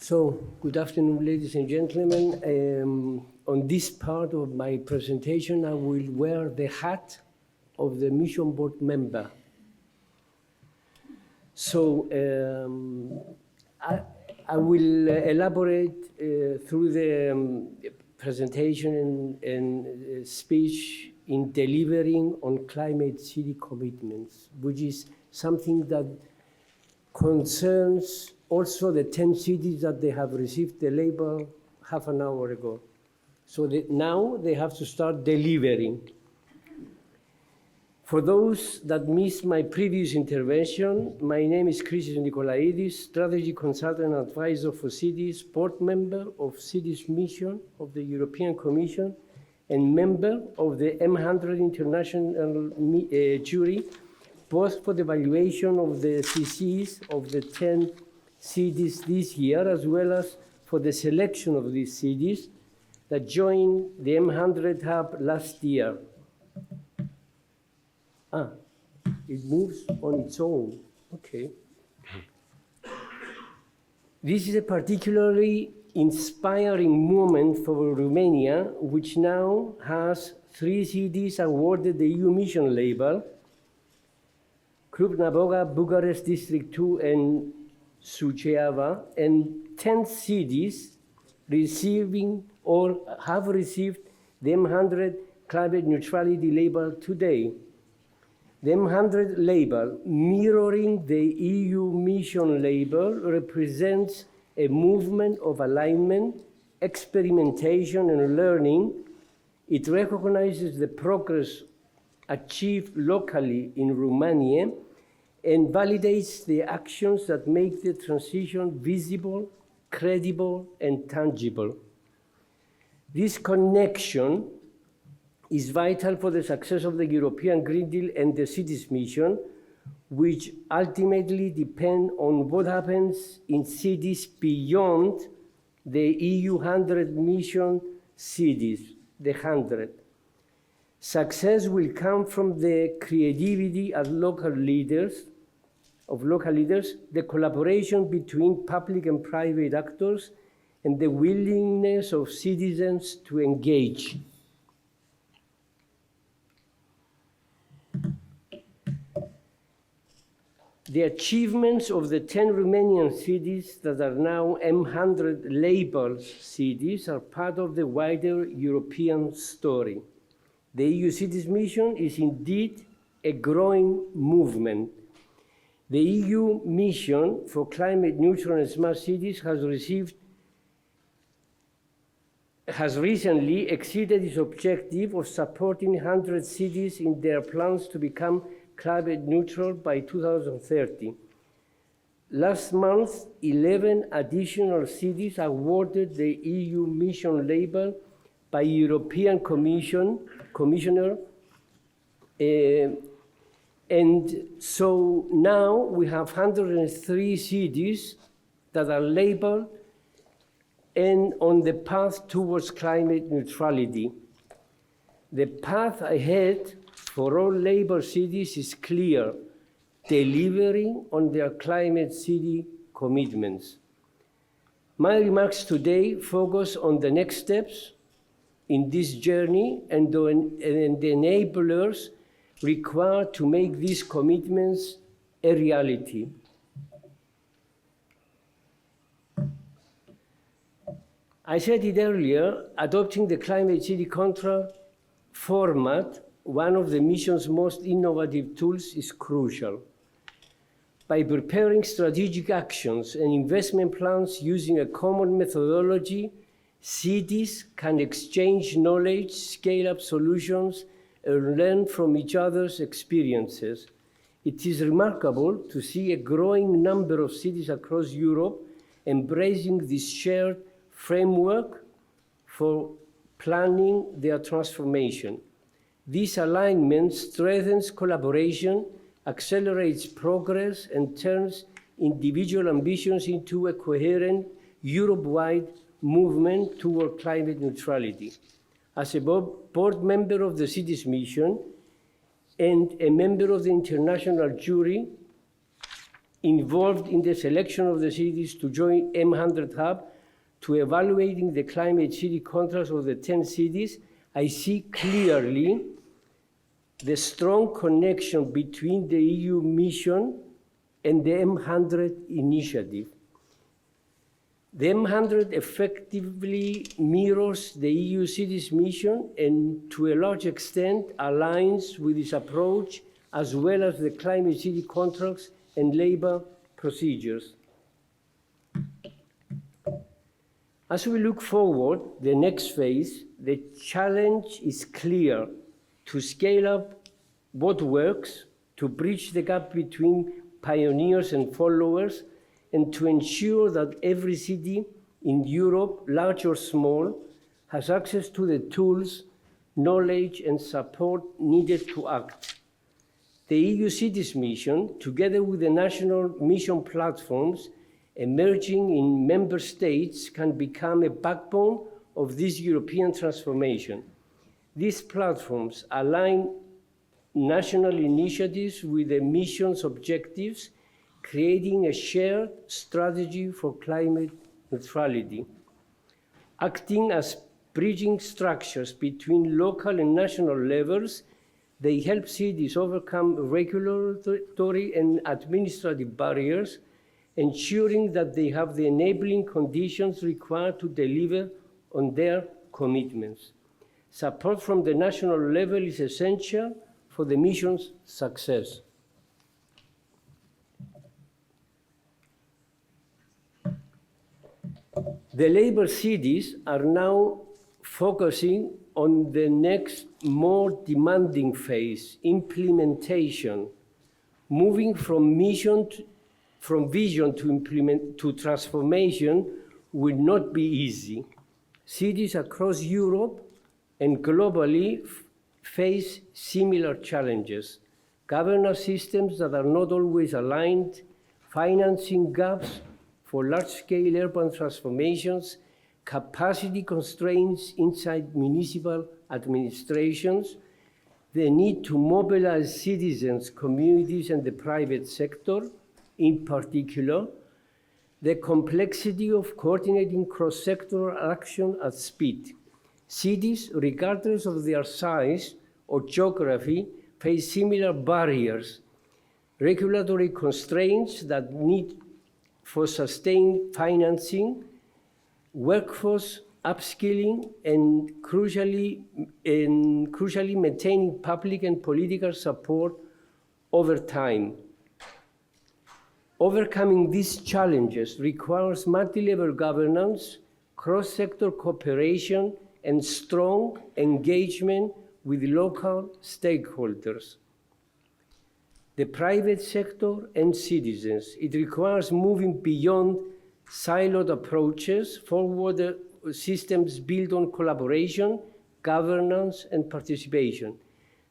So, good afternoon, ladies and gentlemen. On this part of my presentation, I will wear the hat of the mission board member. So, I will elaborate through the presentation and speech in delivering on climate city commitments, which is something that concerns also the 10 cities that they have received the label half an hour ago. So now they have to start delivering. For those that missed my previous intervention, my name is Chrysses Nicolaides, strategy consultant and advisor for cities, board member of Cities Mission of the European Commission, and member of the M100 International Jury, both for the evaluation of the CCs of the 10 cities this year, as well as for the selection of these cities that joined the M100 Hub last year. It moves on its own. Okay. This is a particularly inspiring moment for Romania, which now has 3 cities awarded the EU Mission label: Cluj-Napoca, Bucharest District 2, and Suceava, and 10 cities receiving or have received the M100 climate neutrality label today. The M100 label, mirroring the EU Mission label, represents a movement of alignment, experimentation, and learning. It recognizes the progress achieved locally in Romania and validates the actions that make the transition visible, credible, and tangible. This connection is vital for the success of the European Green Deal and the Cities Mission, which ultimately depend on what happens in cities beyond the EU 100 mission cities, the 100. Success will come from the creativity of local leaders, the collaboration between public and private actors, and the willingness of citizens to engage. The achievements of the 10 Romanian cities that are now M100 labeled cities are part of the wider European story. The EU Cities Mission is indeed a growing movement. The EU Mission for Climate Neutral and Smart Cities has recently exceeded its objective of supporting 100 cities in their plans to become climate neutral by 2030. Last month, 11 additional cities awarded the EU Mission label by European Commissioner. And so now we have 103 cities that are labeled and on the path towards climate neutrality. The path ahead for all labeled cities is clear: delivering on their climate city commitments. My remarks today focus on the next steps in this journey and the enablers required to make these commitments a reality. I said it earlier, adopting the climate city contract format, one of the mission's most innovative tools, is crucial. By preparing strategic actions and investment plans using a common methodology, cities can exchange knowledge, scale up solutions, and learn from each other's experiences. It is remarkable to see a growing number of cities across Europe embracing this shared framework for planning their transformation. This alignment strengthens collaboration, accelerates progress, and turns individual ambitions into a coherent Europe-wide movement toward climate neutrality. As a board member of the Cities Mission and a member of the international jury, involved in the selection of the cities to join M100 Hub, to evaluating the climate city contracts of the 10 cities, I see clearly the strong connection between the EU mission and the M100 initiative. The M100 effectively mirrors the EU cities mission and to a large extent aligns with this approach, as well as the climate city contracts and labor procedures. As we look forward, the next phase, the challenge is clear: to scale up what works, to bridge the gap between pioneers and followers, and to ensure that every city in Europe, large or small, has access to the tools, knowledge, and support needed to act. The EU Cities Mission, together with the national mission platforms emerging in member states, can become a backbone of this European transformation. These platforms align national initiatives with the mission's objectives, creating a shared strategy for climate neutrality. Acting as bridging structures between local and national levels, they help cities overcome regulatory and administrative barriers, ensuring that they have the enabling conditions required to deliver on their commitments. Support from the national level is essential for the mission's success. The labor cities are now focusing on the next more demanding phase, implementation. Moving from vision to transformation will not be easy. Cities across Europe and globally face similar challenges: governance systems that are not always aligned, financing gaps for large-scale urban transformations, capacity constraints inside municipal administrations, the need to mobilize citizens, communities, and the private sector, in particular, the complexity of coordinating cross-sectoral action at speed. Cities, regardless of their size or geography, face similar barriers, regulatory constraints that need for sustained financing, workforce upskilling, and crucially maintaining public and political support over time. Overcoming these challenges requires multi-level governance, cross-sector cooperation, and strong engagement with local stakeholders, the private sector, and citizens. It requires moving beyond siloed approaches forward systems built on collaboration, governance, and participation.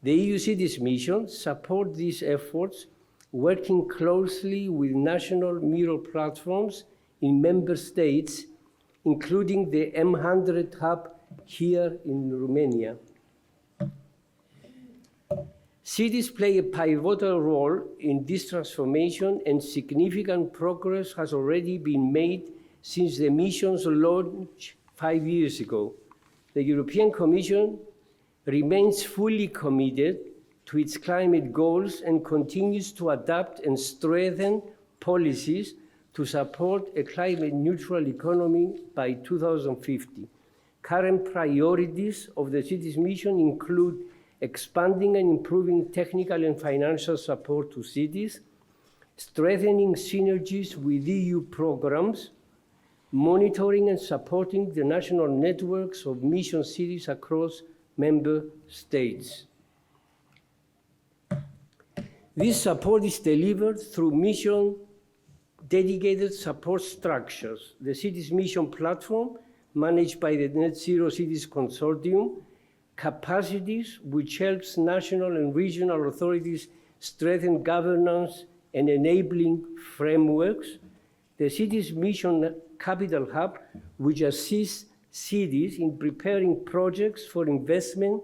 The EU Cities Mission supports these efforts, working closely with national mirror platforms in member states, including the M100 Hub here in Romania. Cities play a pivotal role in this transformation, and significant progress has already been made since the mission's launch 5 years ago. The European Commission remains fully committed to its climate goals and continues to adapt and strengthen policies to support a climate-neutral economy by 2050. Current priorities of the Cities Mission include expanding and improving technical and financial support to cities, strengthening synergies with EU programs, monitoring and supporting the national networks of mission cities across member states. This support is delivered through mission-dedicated support structures. The Cities Mission Platform, managed by the Net Zero Cities Consortium, capacities which helps national and regional authorities strengthen governance and enabling frameworks, the Cities Mission Capital Hub, which assists cities in preparing projects for investment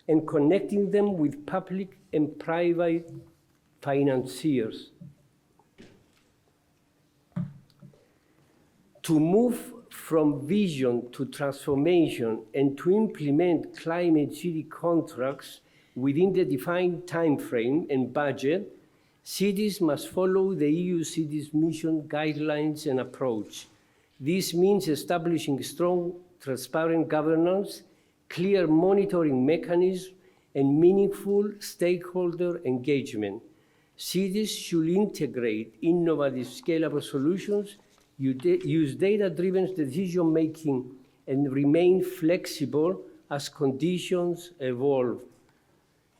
and connecting them with public and private financiers. To move from vision to transformation and to implement climate city contracts within the defined time frame and budget, cities must follow the EU Cities Mission guidelines and approach. This means establishing strong, transparent governance, clear monitoring mechanisms, and meaningful stakeholder engagement. Cities should integrate innovative, scalable solutions, use data-driven decision-making, and remain flexible as conditions evolve.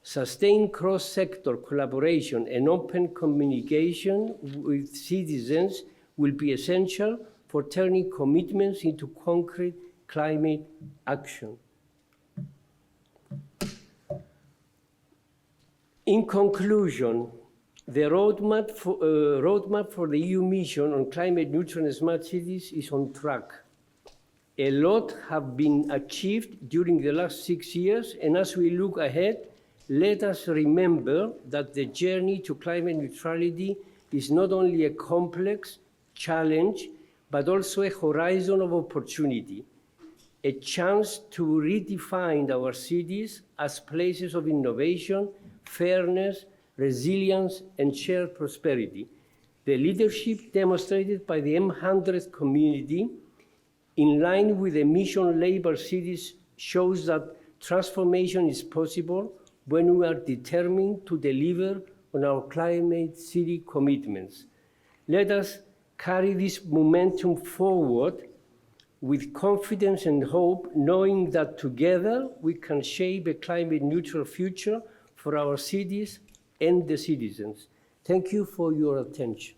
Sustained cross-sector collaboration and open communication with citizens will be essential for turning commitments into concrete climate action. In conclusion, the roadmap for the EU mission on climate neutral and smart cities is on track. A lot has been achieved during the last 6 years, and as we look ahead, let us remember that the journey to climate neutrality is not only a complex challenge, but also a horizon of opportunity, a chance to redefine our cities as places of innovation, fairness, resilience, and shared prosperity. The leadership demonstrated by the M100 community, in line with the mission-labeled cities, shows that transformation is possible when we are determined to deliver on our climate city commitments. Let us carry this momentum forward with confidence and hope, knowing that together we can shape a climate-neutral future for our cities and the citizens. Thank you for your attention.